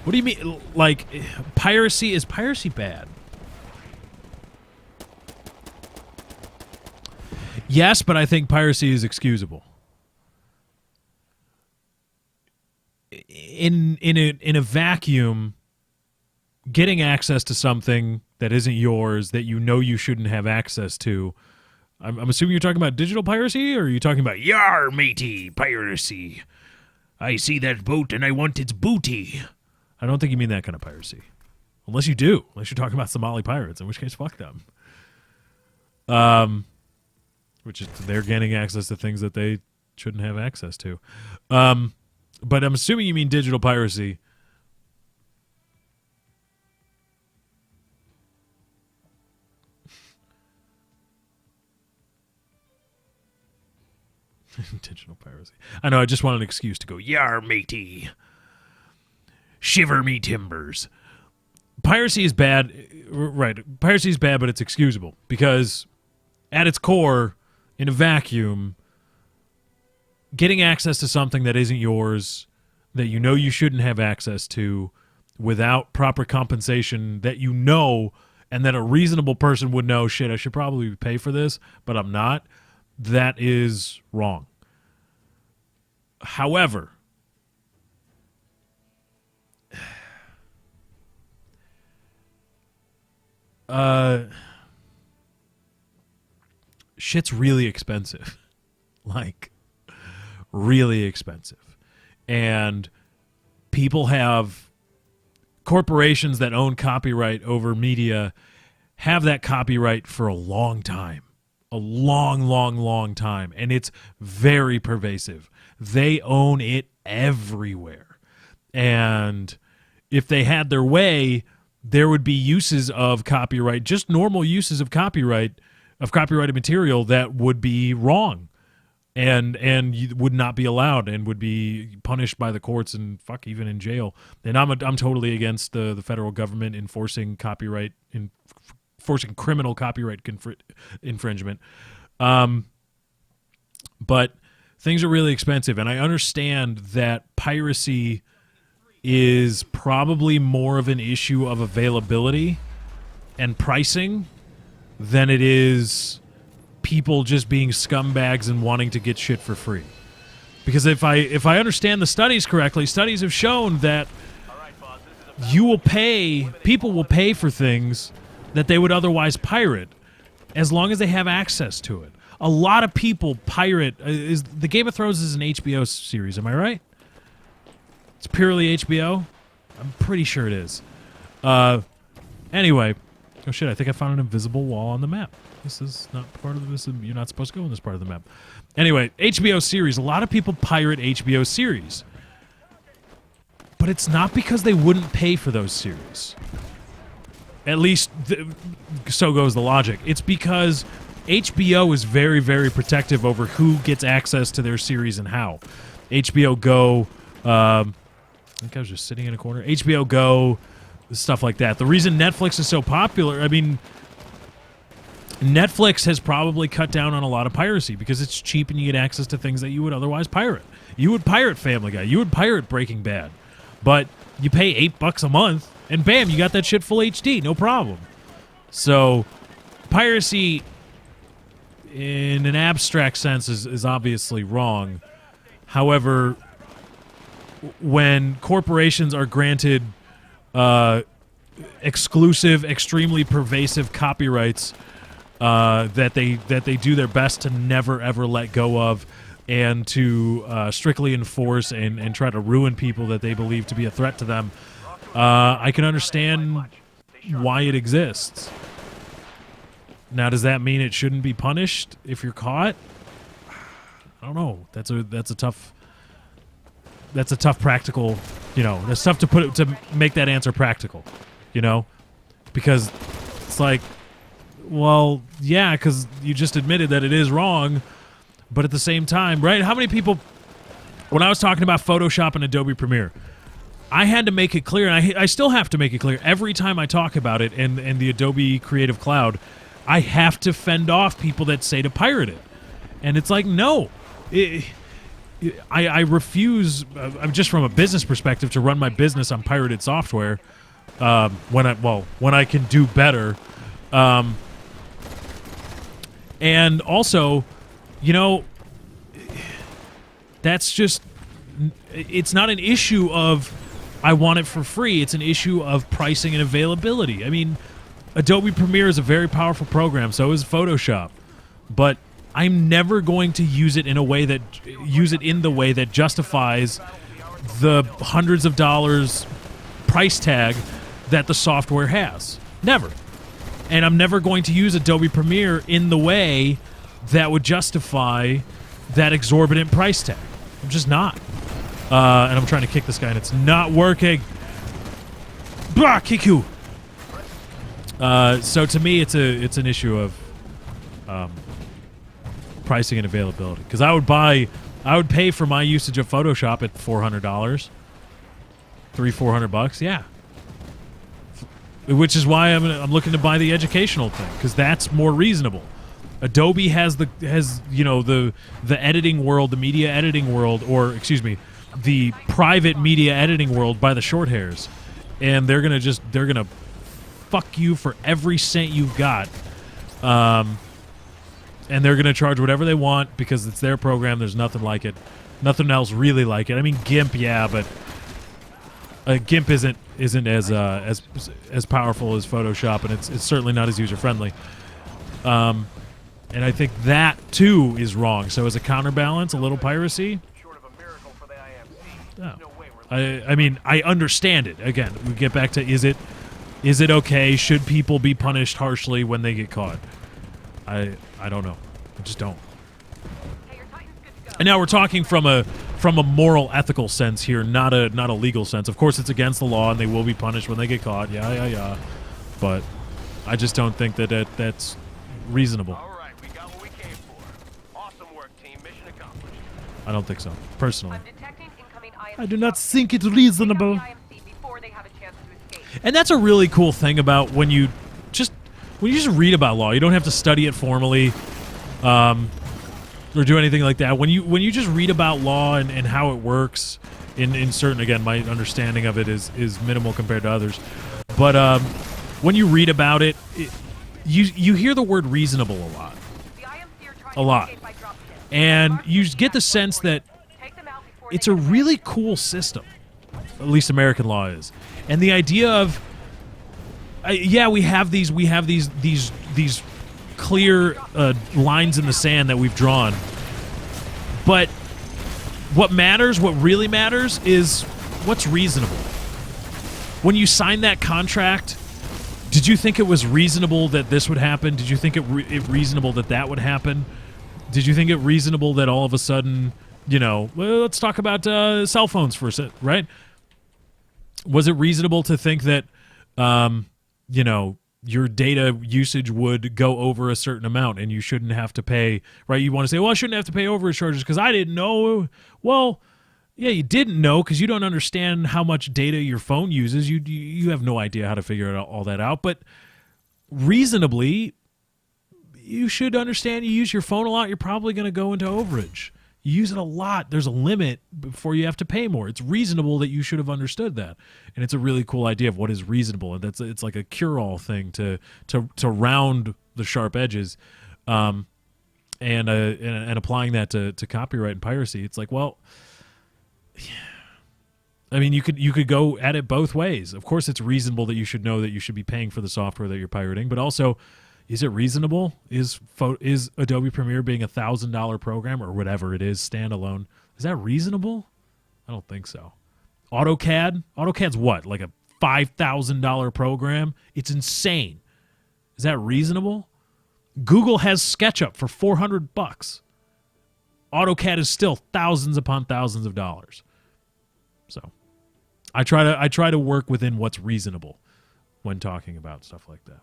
What do you mean? Like, piracy? Is piracy bad? Yes, but I think piracy is excusable. In a vacuum, getting access to something that isn't yours, that you know you shouldn't have access to. I'm assuming you're talking about digital piracy, or are you talking about yar matey piracy? I see that boat and I want its booty. I don't think you mean that kind of piracy. Unless you do. Unless you're talking about Somali pirates, in which case, fuck them. Which is they're gaining access to things that they shouldn't have access to. But I'm assuming you mean digital piracy. Digital piracy. I know, I just want an excuse to go, yar matey. Shiver me timbers. Piracy is bad. Right. Piracy is bad, but it's excusable. Because at its core, in a vacuum, getting access to something that isn't yours, that you know you shouldn't have access to, without proper compensation that you know, and that a reasonable person would know, shit, I should probably pay for this, but I'm not, that is wrong. However, shit's really expensive. Like, really expensive. And people have corporations that own copyright over media have that copyright for a long time. A long time. And it's very pervasive. They own it everywhere. And if they had their way, there would be uses of copyright, just normal uses of copyrighted material that would be wrong and would not be allowed and would be punished by the courts and fuck, even in jail. And I'm totally against the federal government enforcing criminal copyright infringement. But things are really expensive, and I understand that piracy is probably more of an issue of availability and pricing than it is people just being scumbags and wanting to get shit for free. Because if I understand the studies correctly, studies have shown that people will pay for things that they would otherwise pirate as long as they have access to it. A lot of people pirate. The Game of Thrones is an HBO series, am I right? It's purely HBO? I'm pretty sure it is. Anyway. Oh shit, I think I found an invisible wall on the map. This is not part of this. You're not supposed to go in this part of the map. Anyway, HBO series. A lot of people pirate HBO series. But it's not because they wouldn't pay for those series. At least, so goes the logic. It's because HBO is very, very protective over who gets access to their series and how. HBO Go, I think I was just sitting in a corner. HBO Go, stuff like that. The reason Netflix is so popular, I mean, Netflix has probably cut down on a lot of piracy because it's cheap and you get access to things that you would otherwise pirate. You would pirate Family Guy. You would pirate Breaking Bad. But you pay $8 a month, and bam, you got that shit full HD. No problem. So, piracy, in an abstract sense, is obviously wrong. However, when corporations are granted exclusive, extremely pervasive copyrights that they do their best to never ever let go of, and to strictly enforce and try to ruin people that they believe to be a threat to them, I can understand why it exists. Now, does that mean it shouldn't be punished if you're caught? I don't know. That's a tough practical, that's tough to make that answer practical, because it's like, well, yeah, because you just admitted that it is wrong, but at the same time, right? How many people, when I was talking about Photoshop and Adobe Premiere, I had to make it clear, and I still have to make it clear every time I talk about it and the Adobe Creative Cloud, I have to fend off people that say to pirate it. And it's like, no. I refuse, just from a business perspective, to run my business on pirated software when I can do better. And also, that's just, it's not an issue of I want it for free. It's an issue of pricing and availability. I mean, Adobe Premiere is a very powerful program. So is Photoshop. But I'm never going to use it in the way that justifies the hundreds of dollars price tag that the software has. Never. And I'm never going to use Adobe Premiere in the way that would justify that exorbitant price tag. I'm just not. And I'm trying to kick this guy, and it's not working. Blah, kick you. So to me, it's an issue of pricing and availability. Because I would pay for my usage of Photoshop at $400, $300-400, yeah. Which is why I'm looking to buy the educational thing, because that's more reasonable. Adobe has the editing world, the media editing world, or excuse me, the private media editing world by the short hairs, and they're gonna fuck you for every cent you've got, and they're gonna charge whatever they want because it's their program. There's nothing like it, nothing else really like it. I mean, GIMP, yeah, but GIMP isn't as powerful as Photoshop, and it's certainly not as user friendly. And I think that too is wrong. So as a counterbalance, a little piracy. Oh. I mean, I understand it. Again, we get back to is it okay? Should people be punished harshly when they get caught? I don't know. I just don't. And now we're talking from a moral, ethical sense here, not a legal sense. Of course, it's against the law, and they will be punished when they get caught. Yeah. But I just don't think that's reasonable. All right, we got what we came for. Awesome work, team. Mission accomplished. I don't think so, personally. I I do not think it's reasonable. And that's a really cool thing about when you just read about law. You don't have to study it formally, or do anything like that. When you just read about law and how it works, in certain, again, my understanding of it is minimal compared to others. But when you read about it, you hear the word reasonable a lot, and you get the sense that it's a really cool system. At least American law is. And the idea of we have these clear lines in the sand that we've drawn. But what really matters is what's reasonable. When you sign that contract, did you think it was reasonable that this would happen? Did you think it reasonable that would happen? Did you think it reasonable that all of a sudden, well, let's talk about cell phones for a second, right? Was it reasonable to think that, your data usage would go over a certain amount and you shouldn't have to pay, right? You want to say, well, I shouldn't have to pay overage charges because I didn't know. Well, yeah, you didn't know because you don't understand how much data your phone uses. You have no idea how to figure all that out. But reasonably, you should understand you use your phone a lot, you're probably going to go into overage. You use it a lot, there's a limit before you have to pay more. It's reasonable that you should have understood that. And it's a really cool idea of what is reasonable. And it's like a cure-all thing to round the sharp edges. And applying that to copyright and piracy. It's like, well, I mean, you could go at it both ways. Of course, it's reasonable that you should know that you should be paying for the software that you're pirating, but also, is it reasonable? Is Adobe Premiere being $1,000 program or whatever it is standalone? Is that reasonable? I don't think so. AutoCAD's what? Like a $5,000 program? It's insane. Is that reasonable? Google has SketchUp for $400. AutoCAD is still thousands upon thousands of dollars. So, I try to work within what's reasonable when talking about stuff like that.